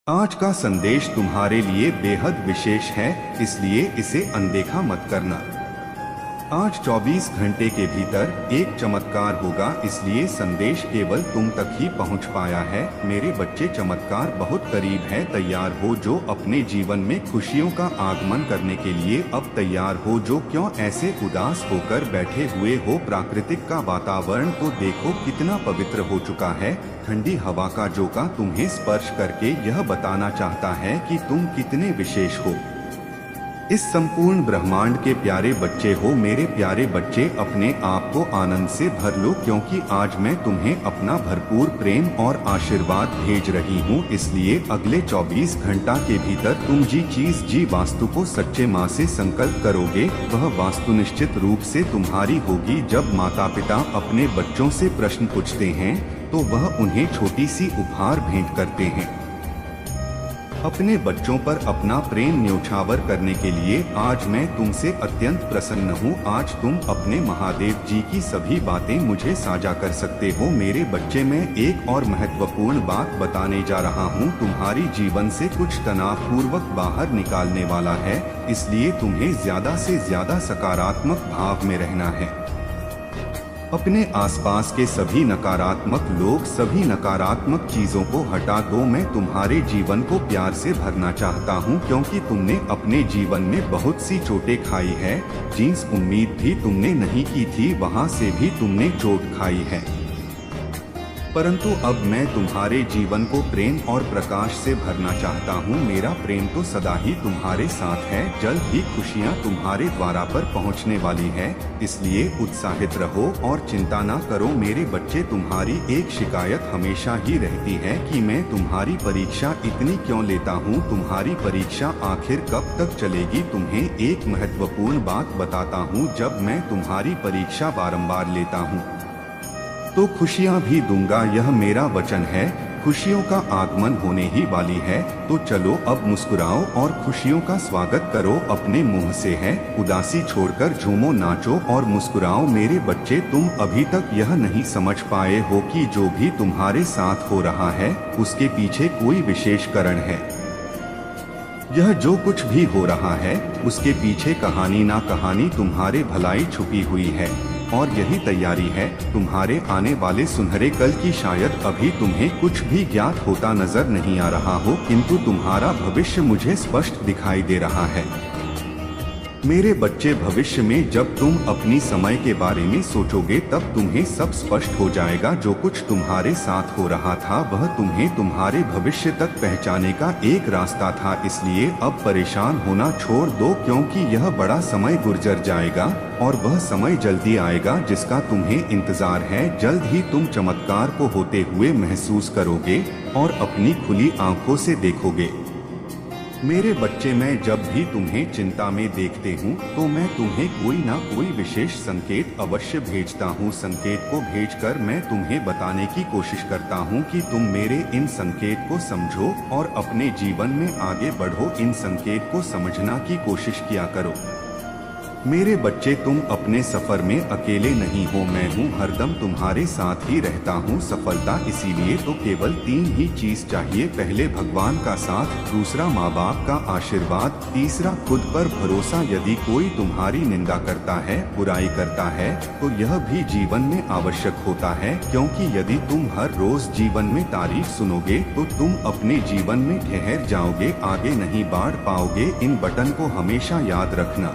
आज का संदेश तुम्हारे लिए बेहद विशेष है, इसलिए इसे अनदेखा मत करना। आज 24 घंटे के भीतर एक चमत्कार होगा, इसलिए संदेश केवल तुम तक ही पहुंच पाया है। मेरे बच्चे, चमत्कार बहुत करीब है। तैयार हो जो अपने जीवन में खुशियों का आगमन करने के लिए अब तैयार हो जो क्यों ऐसे उदास होकर बैठे हुए हो। प्राकृतिक का वातावरण तो देखो कितना पवित्र हो चुका है। ठंडी हवा का झोंका तुम्हें स्पर्श करके यह बताना चाहता है कि तुम कितने विशेष हो। इस संपूर्ण ब्रह्मांड के प्यारे बच्चे हो। मेरे प्यारे बच्चे, अपने आप को आनंद से भर लो, क्योंकि आज मैं तुम्हें अपना भरपूर प्रेम और आशीर्वाद भेज रही हूँ। इसलिए अगले 24 घंटा के भीतर तुम जी वास्तु को सच्चे माँ से संकल्प करोगे। वह वास्तु निश्चित रूप से तुम्हारी होगी। जब माता पिता अपने बच्चों से प्रश्न पूछते हैं तो वह उन्हें छोटी सी उपहार भेंट करते हैं। अपने बच्चों पर अपना प्रेम न्योछावर करने के लिए आज मैं तुमसे अत्यंत प्रसन्न हूँ। आज तुम अपने महादेव जी की सभी बातें मुझे साझा कर सकते हो। मेरे बच्चे, मैं एक और महत्वपूर्ण बात बताने जा रहा हूँ। तुम्हारी जीवन से कुछ तनाव पूर्वक बाहर निकालने वाला है, इसलिए तुम्हें ज्यादा से ज्यादा सकारात्मक भाव में रहना है। अपने आसपास के सभी नकारात्मक लोग, सभी नकारात्मक चीजों को हटा दो। मैं तुम्हारे जीवन को प्यार से भरना चाहता हूँ, क्योंकि तुमने अपने जीवन में बहुत सी चोटें खाई है। जिस उम्मीद भी तुमने नहीं की थी, वहाँ से भी तुमने चोट खाई है। परंतु अब मैं तुम्हारे जीवन को प्रेम और प्रकाश से भरना चाहता हूँ। मेरा प्रेम तो सदा ही तुम्हारे साथ है। जल्द ही खुशियाँ तुम्हारे द्वार पर पहुँचने वाली है, इसलिए उत्साहित रहो और चिंता ना करो। मेरे बच्चे, तुम्हारी एक शिकायत हमेशा ही रहती है कि मैं तुम्हारी परीक्षा इतनी क्यों लेता हूँ। तुम्हारी परीक्षा आखिर कब तक चलेगी? तुम्हें एक महत्वपूर्ण बात बताता हूँ। जब मैं तुम्हारी परीक्षा बारंबार लेता हूँ तो खुशियाँ भी दूंगा, यह मेरा वचन है। खुशियों का आगमन होने ही वाली है, तो चलो अब मुस्कुराओ और खुशियों का स्वागत करो। अपने मुंह से है उदासी छोड़कर झूमो, नाचो और मुस्कुराओ। मेरे बच्चे, तुम अभी तक यह नहीं समझ पाए हो कि जो भी तुम्हारे साथ हो रहा है उसके पीछे कोई विशेष कारण है। यह जो कुछ भी हो रहा है उसके पीछे कहानी ना कहानी तुम्हारे भलाई छुपी हुई है, और यही तैयारी है तुम्हारे आने वाले सुनहरे कल की। शायद अभी तुम्हें कुछ भी ज्ञात होता नजर नहीं आ रहा हो, किंतु तुम्हारा भविष्य मुझे स्पष्ट दिखाई दे रहा है। मेरे बच्चे, भविष्य में जब तुम अपनी समय के बारे में सोचोगे तब तुम्हें सब स्पष्ट हो जाएगा। जो कुछ तुम्हारे साथ हो रहा था वह तुम्हें तुम्हारे भविष्य तक पहुंचाने का एक रास्ता था। इसलिए अब परेशान होना छोड़ दो, क्योंकि यह बड़ा समय गुजर जाएगा और वह समय जल्दी आएगा जिसका तुम्हें इंतजार है। जल्द ही तुम चमत्कार को होते हुए महसूस करोगे और अपनी खुली आंखों से देखोगे। मेरे बच्चे, मैं जब भी तुम्हें चिंता में देखते हूँ तो मैं तुम्हें कोई ना कोई विशेष संकेत अवश्य भेजता हूँ। संकेत को भेजकर मैं तुम्हें बताने की कोशिश करता हूँ कि तुम मेरे इन संकेत को समझो और अपने जीवन में आगे बढ़ो। इन संकेत को समझना की कोशिश किया करो। मेरे बच्चे, तुम अपने सफर में अकेले नहीं हो। मैं हूँ हरदम तुम्हारे साथ ही रहता हूँ। सफलता इसीलिए तो केवल 3 ही चीज चाहिए। पहले भगवान का साथ, दूसरा माँ बाप का आशीर्वाद, तीसरा खुद पर भरोसा। यदि कोई तुम्हारी निंदा करता है, बुराई करता है, तो यह भी जीवन में आवश्यक होता है, क्योंकि यदि तुम हर रोज जीवन में तारीफ सुनोगे तो तुम अपने जीवन में ठहर जाओगे, आगे नहीं बढ़ पाओगे। इन बटन को हमेशा याद रखना।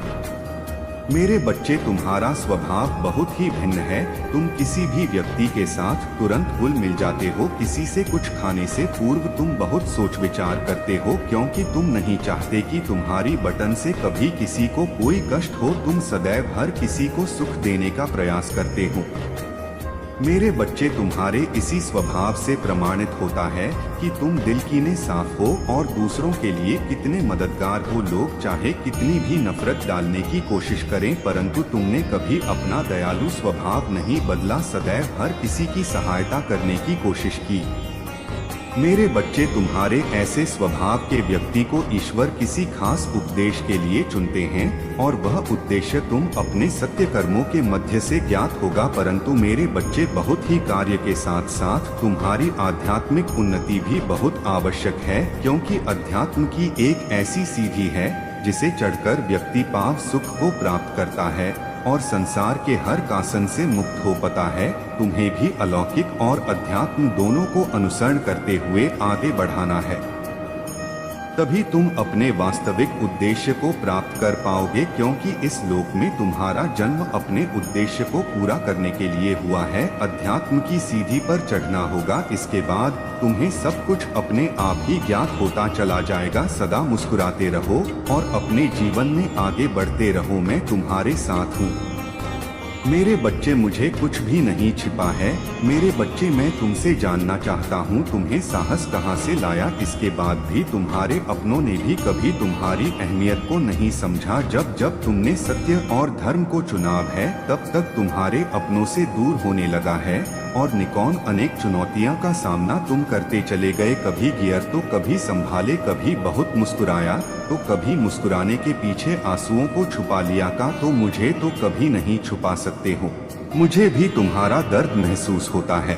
मेरे बच्चे, तुम्हारा स्वभाव बहुत ही भिन्न है। तुम किसी भी व्यक्ति के साथ तुरंत घुल मिल जाते हो। किसी से कुछ खाने से पूर्व तुम बहुत सोच विचार करते हो, क्योंकि तुम नहीं चाहते कि तुम्हारी बटन से कभी किसी को कोई कष्ट हो। तुम सदैव हर किसी को सुख देने का प्रयास करते हो। मेरे बच्चे, तुम्हारे इसी स्वभाव से प्रमाणित होता है कि तुम दिल कीने साफ हो और दूसरों के लिए कितने मददगार हो। लोग चाहे कितनी भी नफरत डालने की कोशिश करें, परंतु तुमने कभी अपना दयालु स्वभाव नहीं बदला। सदैव हर किसी की सहायता करने की कोशिश की। मेरे बच्चे, तुम्हारे ऐसे स्वभाव के व्यक्ति को ईश्वर किसी खास उपदेश के लिए चुनते हैं और वह उद्देश्य तुम अपने सत्य कर्मों के मध्य से ज्ञात होगा। परंतु मेरे बच्चे, बहुत ही कार्य के साथ साथ तुम्हारी आध्यात्मिक उन्नति भी बहुत आवश्यक है, क्योंकि अध्यात्म की एक ऐसी सीढ़ी है जिसे चढ़कर व्यक्ति पाव सुख को प्राप्त करता है और संसार के हर कासन से मुक्त हो पाता है। तुम्हें भी अलौकिक और अध्यात्म दोनों को अनुसरण करते हुए आगे बढ़ाना है, तभी तुम अपने वास्तविक उद्देश्य को प्राप्त कर पाओगे, क्योंकि इस लोक में तुम्हारा जन्म अपने उद्देश्य को पूरा करने के लिए हुआ है। अध्यात्म की सीढ़ी पर चढ़ना होगा, इसके बाद तुम्हें सब कुछ अपने आप ही ज्ञात होता चला जाएगा। सदा मुस्कुराते रहो और अपने जीवन में आगे बढ़ते रहो, मैं तुम्हारे साथ हूँ। मेरे बच्चे, मुझे कुछ भी नहीं छिपा है। मेरे बच्चे, मैं तुमसे जानना चाहता हूँ, तुम्हें साहस कहाँ से लाया। इसके बाद भी तुम्हारे अपनों ने भी कभी तुम्हारी अहमियत को नहीं समझा। जब जब तुमने सत्य और धर्म को चुनाव है, तब तक तुम्हारे अपनों से दूर होने लगा है और निकौन अनेक चुनौतियां का सामना तुम करते चले गए। कभी गियर तो कभी संभाले, कभी बहुत मुस्कुराया तो कभी मुस्कुराने के पीछे आंसुओं को छुपा लिया का, तो मुझे तो कभी नहीं छुपा सकते हो। मुझे भी तुम्हारा दर्द महसूस होता है।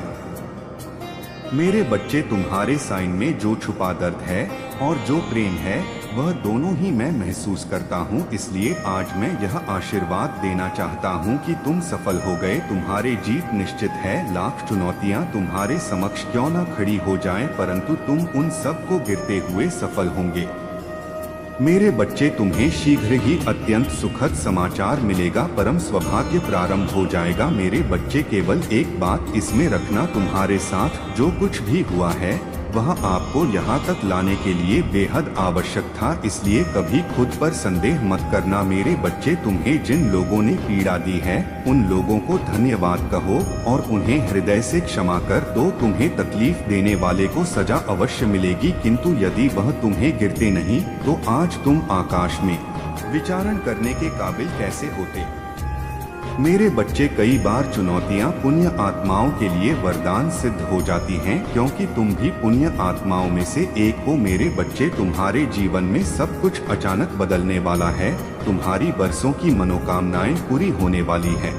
मेरे बच्चे, तुम्हारे साइन में जो छुपा दर्द है और जो प्रेम है, वह दोनों ही मैं महसूस करता हूँ। इसलिए आज मैं यह आशीर्वाद देना चाहता हूँ कि तुम सफल हो गए। तुम्हारी जीत निश्चित है। लाख चुनौतियाँ तुम्हारे समक्ष क्यों न खड़ी हो जाएं, परंतु तुम उन सब को गिरते हुए सफल होंगे। मेरे बच्चे, तुम्हें शीघ्र ही अत्यंत सुखद समाचार मिलेगा। परम सौभाग्य प्रारंभ हो जाएगा। मेरे बच्चे, केवल एक बात इसमें रखना, तुम्हारे साथ जो कुछ भी हुआ है वह आपको यहाँ तक लाने के लिए बेहद आवश्यक था, इसलिए कभी खुद पर संदेह मत करना। मेरे बच्चे, तुम्हें जिन लोगों ने पीड़ा दी है उन लोगों को धन्यवाद कहो और उन्हें हृदय से क्षमा कर दो। तुम्हें तकलीफ देने वाले को सजा अवश्य मिलेगी, किंतु यदि वह तुम्हें गिरते नहीं तो आज तुम आकाश में विचरण करने के काबिल कैसे होते। मेरे बच्चे, कई बार चुनौतियां पुण्य आत्माओं के लिए वरदान सिद्ध हो जाती हैं, क्योंकि तुम भी पुण्य आत्माओं में से एक हो। मेरे बच्चे, तुम्हारे जीवन में सब कुछ अचानक बदलने वाला है। तुम्हारी बरसों की मनोकामनाएं पूरी होने वाली है।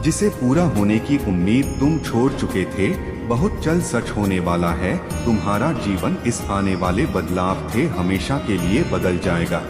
जिसे पूरा होने की उम्मीद तुम छोड़ चुके थे, बहुत जल्द सच होने वाला है। तुम्हारा जीवन इस आने वाले बदलाव से हमेशा के लिए बदल जाएगा।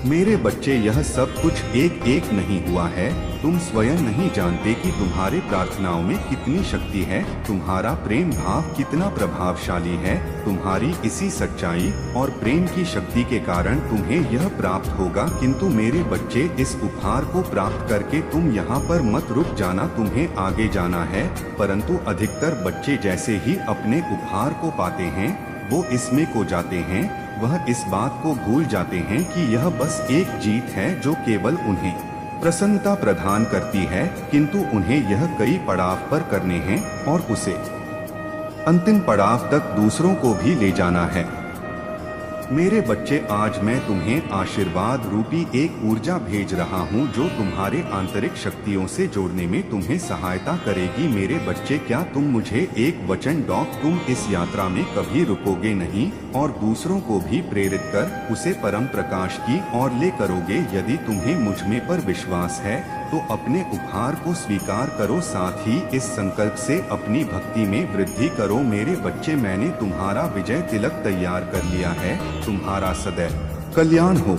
मेरे बच्चे, यह सब कुछ एक एक नहीं हुआ है। तुम स्वयं नहीं जानते कि तुम्हारे प्रार्थनाओं में कितनी शक्ति है, तुम्हारा प्रेम भाव कितना प्रभावशाली है। तुम्हारी इसी सच्चाई और प्रेम की शक्ति के कारण तुम्हें यह प्राप्त होगा। किंतु मेरे बच्चे, इस उपहार को प्राप्त करके तुम यहाँ पर मत रुक जाना, तुम्हें आगे जाना है। परंतु अधिकतर बच्चे जैसे ही अपने उपहार को पाते हैं, वो इसमें खो जाते हैं। वह इस बात को भूल जाते हैं कि यह बस एक जीत है जो केवल उन्हें प्रसन्नता प्रदान करती है, किंतु उन्हें यह कई पड़ाव पर करने हैं और उसे अंतिम पड़ाव तक दूसरों को भी ले जाना है। मेरे बच्चे, आज मैं तुम्हें आशीर्वाद रूपी एक ऊर्जा भेज रहा हूँ जो तुम्हारे आंतरिक शक्तियों से जोड़ने में तुम्हें सहायता करेगी। मेरे बच्चे, क्या तुम मुझे एक वचन दो, तुम इस यात्रा में कभी रुकोगे नहीं और दूसरों को भी प्रेरित कर उसे परम प्रकाश की ओर ले करोगे। यदि तुम्हें मुझ में पर विश्वास है तो अपने उपहार को स्वीकार करो, साथ ही इस संकल्प से अपनी भक्ति में वृद्धि करो। मेरे बच्चे, मैंने तुम्हारा विजय तिलक तैयार कर लिया है। तुम्हारा सदैव कल्याण हो।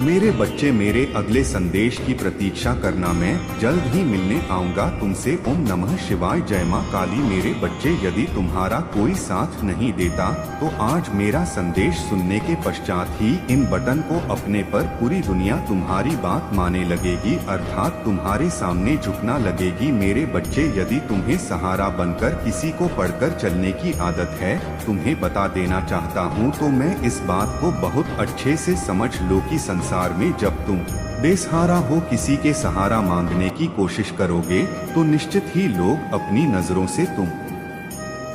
मेरे बच्चे, मेरे अगले संदेश की प्रतीक्षा करना, मैं जल्द ही मिलने आऊंगा तुमसे। ओम नमः शिवाय, जय मां काली। मेरे बच्चे, यदि तुम्हारा कोई साथ नहीं देता तो आज मेरा संदेश सुनने के पश्चात ही इन बटन को अपने पर पूरी दुनिया तुम्हारी बात माने लगेगी, अर्थात तुम्हारे सामने झुकना लगेगी। मेरे बच्चे, यदि तुम्हें सहारा बनकर किसी को पढ़कर चलने की आदत है, तुम्हें बता देना चाहता हूँ, तो मैं इस बात को बहुत अच्छे से समझ लो कि संसार में जब तुम बेसहारा हो किसी के सहारा मांगने की कोशिश करोगे तो निश्चित ही लोग अपनी नजरों से तुम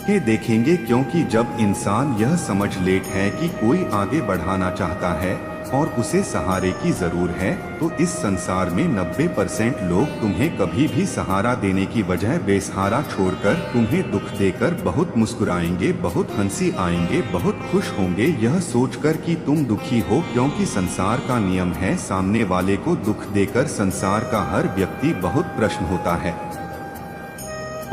के देखेंगे, क्योंकि जब इंसान यह समझ लेता है कि कोई आगे बढ़ाना चाहता है और उसे सहारे की जरूर है, तो इस संसार में 90% लोग तुम्हें कभी भी सहारा देने की बजाय बेसहारा छोड़कर तुम्हें दुख देकर बहुत मुस्कुराएंगे, बहुत हंसी आएंगे, बहुत खुश होंगे, यह सोचकर कि तुम दुखी हो, क्योंकि संसार का नियम है सामने वाले को दुख देकर संसार का हर व्यक्ति बहुत प्रश्न होता है।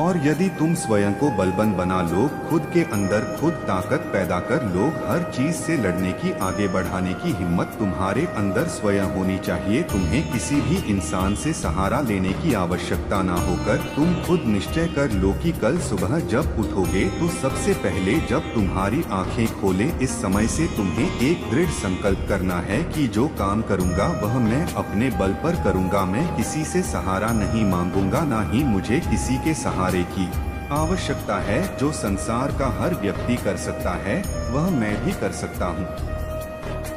और यदि तुम स्वयं को बलवान बना लो, खुद के अंदर खुद ताकत पैदा कर लो, हर चीज से लड़ने की, आगे बढ़ाने की हिम्मत तुम्हारे अंदर स्वयं होनी चाहिए। तुम्हें किसी भी इंसान से सहारा लेने की आवश्यकता ना होकर तुम खुद निश्चय कर लो कि कल सुबह जब उठोगे तो सबसे पहले जब तुम्हारी आंखें खोले, इस समय से तुम्हें एक दृढ़ संकल्प करना है कि जो काम करूँगा वह मैं अपने बल पर करूँगा, मैं किसी से सहारा नहीं मांगूंगा, ना ही मुझे किसी के सहारे की आवश्यकता है। जो संसार का हर व्यक्ति कर सकता है वह मैं भी कर सकता हूँ।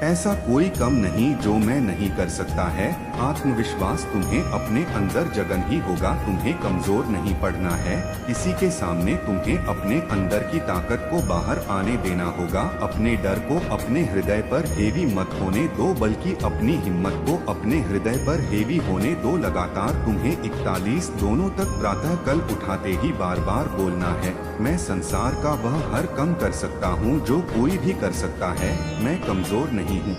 ऐसा कोई कम नहीं जो मैं नहीं कर सकता है। आत्मविश्वास तुम्हें अपने अंदर जगन ही होगा, तुम्हें कमजोर नहीं पड़ना है। किसी के सामने तुम्हें अपने अंदर की ताकत को बाहर आने देना होगा। अपने डर को अपने हृदय पर हेवी मत होने दो, बल्कि अपनी हिम्मत को अपने हृदय पर हेवी होने दो। लगातार तुम्हें 41 दोनों तक प्रातः कल उठाते ही बार बार बोलना है, मैं संसार का वह हर कम कर सकता हूँ जो कोई भी कर सकता है, मैं कमजोर नहीं हूँ,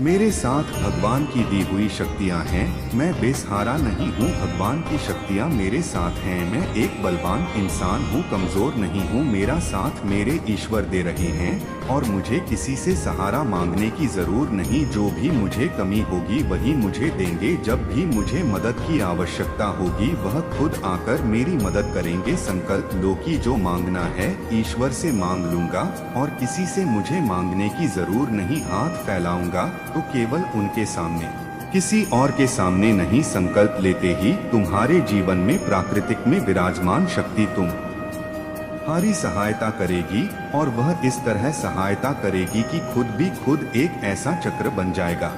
मेरे साथ भगवान की दी हुई शक्तियाँ हैं, मैं बेसहारा नहीं हूँ, भगवान की शक्तियाँ मेरे साथ हैं, मैं एक बलवान इंसान हूँ, कमजोर नहीं हूँ, मेरा साथ मेरे ईश्वर दे रहे हैं और मुझे किसी से सहारा मांगने की जरूर नहीं। जो भी मुझे कमी होगी वही मुझे देंगे, जब भी मुझे मदद की आवश्यकता होगी वह खुद आकर मेरी मदद करेंगे। संकल्प लो कि जो मांगना है ईश्वर से मांग लूंगा और किसी से मुझे मांगने की जरूर नहीं। हाथ फैलाऊंगा तो केवल उनके सामने, किसी और के सामने नहीं। संकल्प लेते ही तुम्हारे जीवन में प्राकृतिक में विराजमान शक्ति तुम्हारी सहायता करेगी और वह इस तरह सहायता करेगी कि खुद भी खुद एक ऐसा चक्र बन जाएगा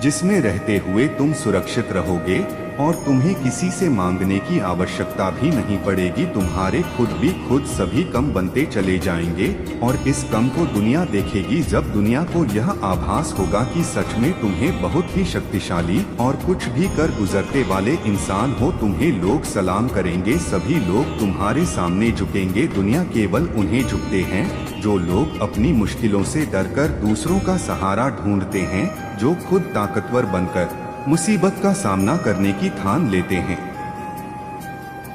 जिसमें रहते हुए तुम सुरक्षित रहोगे और तुम्हें किसी से मांगने की आवश्यकता भी नहीं पड़ेगी। तुम्हारे खुद भी खुद सभी कम बनते चले जाएंगे और इस कम को दुनिया देखेगी जब दुनिया को यह आभास होगा कि सच में तुम्हें बहुत ही शक्तिशाली और कुछ भी कर गुजरते वाले इंसान हो। तुम्हें लोग सलाम करेंगे, सभी लोग तुम्हारे सामने झुकेंगे। दुनिया केवल उन्हें झुकते हैं जो लोग अपनी मुश्किलों से डरकर दूसरों का सहारा ढूंढते हैं, जो खुद ताकतवर बनकर मुसीबत का सामना करने की ठान लेते हैं।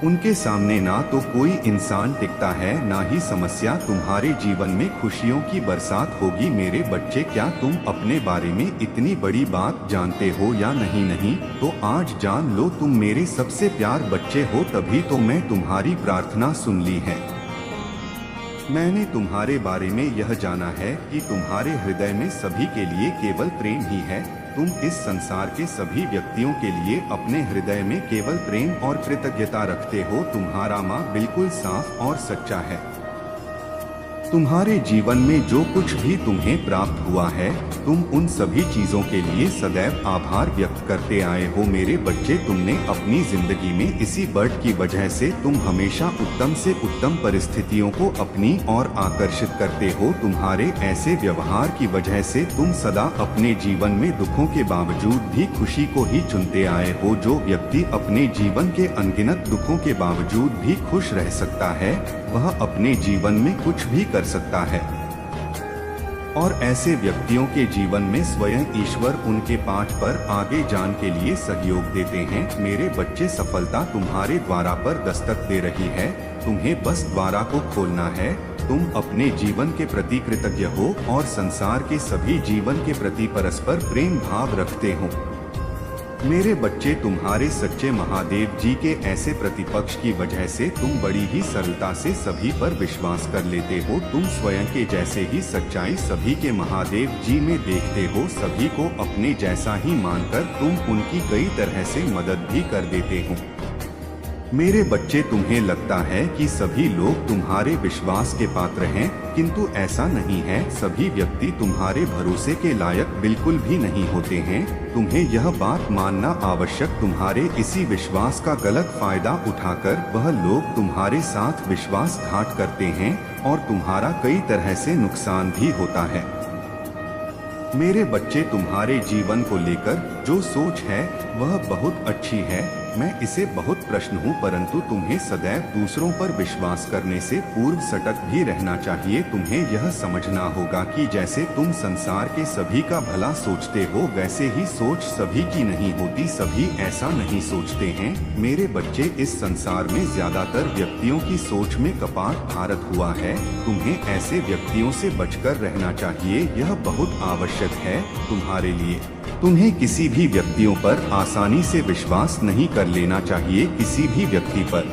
उनके सामने ना तो कोई इंसान टिकता है ना ही समस्या। तुम्हारे जीवन में खुशियों की बरसात होगी। मेरे बच्चे, क्या तुम अपने बारे में इतनी बड़ी बात जानते हो या नहीं? नहीं तो आज जान लो, तुम मेरे सबसे प्यार बच्चे हो, तभी तो मैं तुम्हारी प्रार्थना सुन ली है। मैंने तुम्हारे बारे में यह जाना है कि तुम्हारे हृदय में सभी के लिए केवल प्रेम ही है। तुम इस संसार के सभी व्यक्तियों के लिए अपने हृदय में केवल प्रेम और कृतज्ञता रखते हो। तुम्हारा माँ बिल्कुल साफ और सच्चा है। तुम्हारे जीवन में जो कुछ भी तुम्हें प्राप्त हुआ है, तुम उन सभी चीजों के लिए सदैव आभार व्यक्त करते आए हो। मेरे बच्चे, तुमने अपनी जिंदगी में इसी बर्ड की वजह से तुम हमेशा उत्तम से उत्तम परिस्थितियों को अपनी ओर आकर्षित करते हो। तुम्हारे ऐसे व्यवहार की वजह से तुम सदा अपने जीवन में दुखों के बावजूद भी खुशी को ही चुनते आए हो। जो व्यक्ति अपने जीवन के अनगिनत दुखों के बावजूद भी खुश रह सकता है, वह अपने जीवन में कुछ भी कर सकता है। और ऐसे व्यक्तियों के जीवन में स्वयं ईश्वर उनके पाठ पर आगे जाने के लिए सहयोग देते हैं। मेरे बच्चे, सफलता तुम्हारे द्वारा पर दस्तक दे रही है, तुम्हें बस द्वारा को खोलना है। तुम अपने जीवन के प्रति कृतज्ञ हो और संसार के सभी जीवन के प्रति परस्पर प्रेम भाव रखते हो। मेरे बच्चे, तुम्हारे सच्चे महादेव जी के ऐसे प्रतिपक्ष की वजह से तुम बड़ी ही सरलता से सभी पर विश्वास कर लेते हो। तुम स्वयं के जैसे ही सच्चाई सभी के महादेव जी में देखते हो। सभी को अपने जैसा ही मानकर तुम उनकी कई तरह से मदद भी कर देते हो। मेरे बच्चे, तुम्हें लगता है कि सभी लोग तुम्हारे विश्वास के पात्र हैं, किंतु ऐसा नहीं है। सभी व्यक्ति तुम्हारे भरोसे के लायक बिल्कुल भी नहीं होते हैं। तुम्हें यह बात मानना आवश्यक। तुम्हारे इसी विश्वास का गलत फायदा उठाकर वह लोग तुम्हारे साथ विश्वासघात करते हैं और तुम्हारा कई तरह से नुकसान भी होता है। मेरे बच्चे, तुम्हारे जीवन को लेकर जो सोच है वह बहुत अच्छी है। मैं इसे बहुत प्रश्न हूँ, परंतु तुम्हें सदैव दूसरों पर विश्वास करने से पूर्व सतर्क भी रहना चाहिए। तुम्हें यह समझना होगा कि जैसे तुम संसार के सभी का भला सोचते हो, वैसे ही सोच सभी की नहीं होती। सभी ऐसा नहीं सोचते हैं। मेरे बच्चे, इस संसार में ज्यादातर व्यक्तियों की सोच में कपट भारत हुआ है। तुम्हें ऐसे व्यक्तियों से बचकर रहना चाहिए। यह बहुत आवश्यक है तुम्हारे लिए। तुम्हें किसी भी व्यक्तियों पर आसानी से विश्वास नहीं कर लेना चाहिए। किसी भी व्यक्ति पर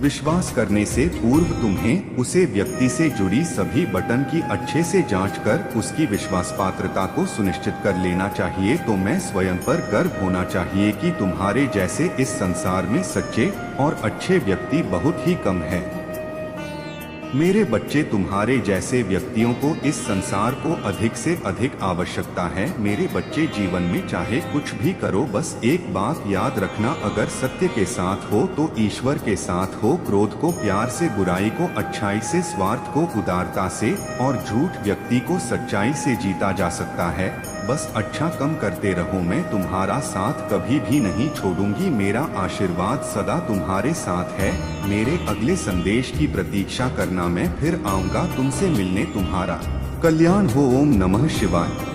विश्वास करने से पूर्व तुम्हें उसे व्यक्ति से जुड़ी सभी बटन की अच्छे से जांच कर उसकी विश्वास पात्रता को सुनिश्चित कर लेना चाहिए। तो मैं स्वयं पर गर्व होना चाहिए कि तुम्हारे जैसे इस संसार में सच्चे और अच्छे व्यक्ति बहुत ही कम हैं। मेरे बच्चे, तुम्हारे जैसे व्यक्तियों को इस संसार को अधिक से अधिक आवश्यकता है। मेरे बच्चे, जीवन में चाहे कुछ भी करो, बस एक बात याद रखना, अगर सत्य के साथ हो तो ईश्वर के साथ हो। क्रोध को प्यार से, बुराई को अच्छाई से, स्वार्थ को उदारता से और झूठ व्यक्ति को सच्चाई से जीता जा सकता है। बस अच्छा कम करते रहो। मैं तुम्हारा साथ कभी भी नहीं छोड़ूंगी। मेरा आशीर्वाद सदा तुम्हारे साथ है। मेरे अगले संदेश की प्रतीक्षा करना। मैं फिर आऊंगा तुमसे मिलने। तुम्हारा कल्याण हो। ओम नमः शिवाय।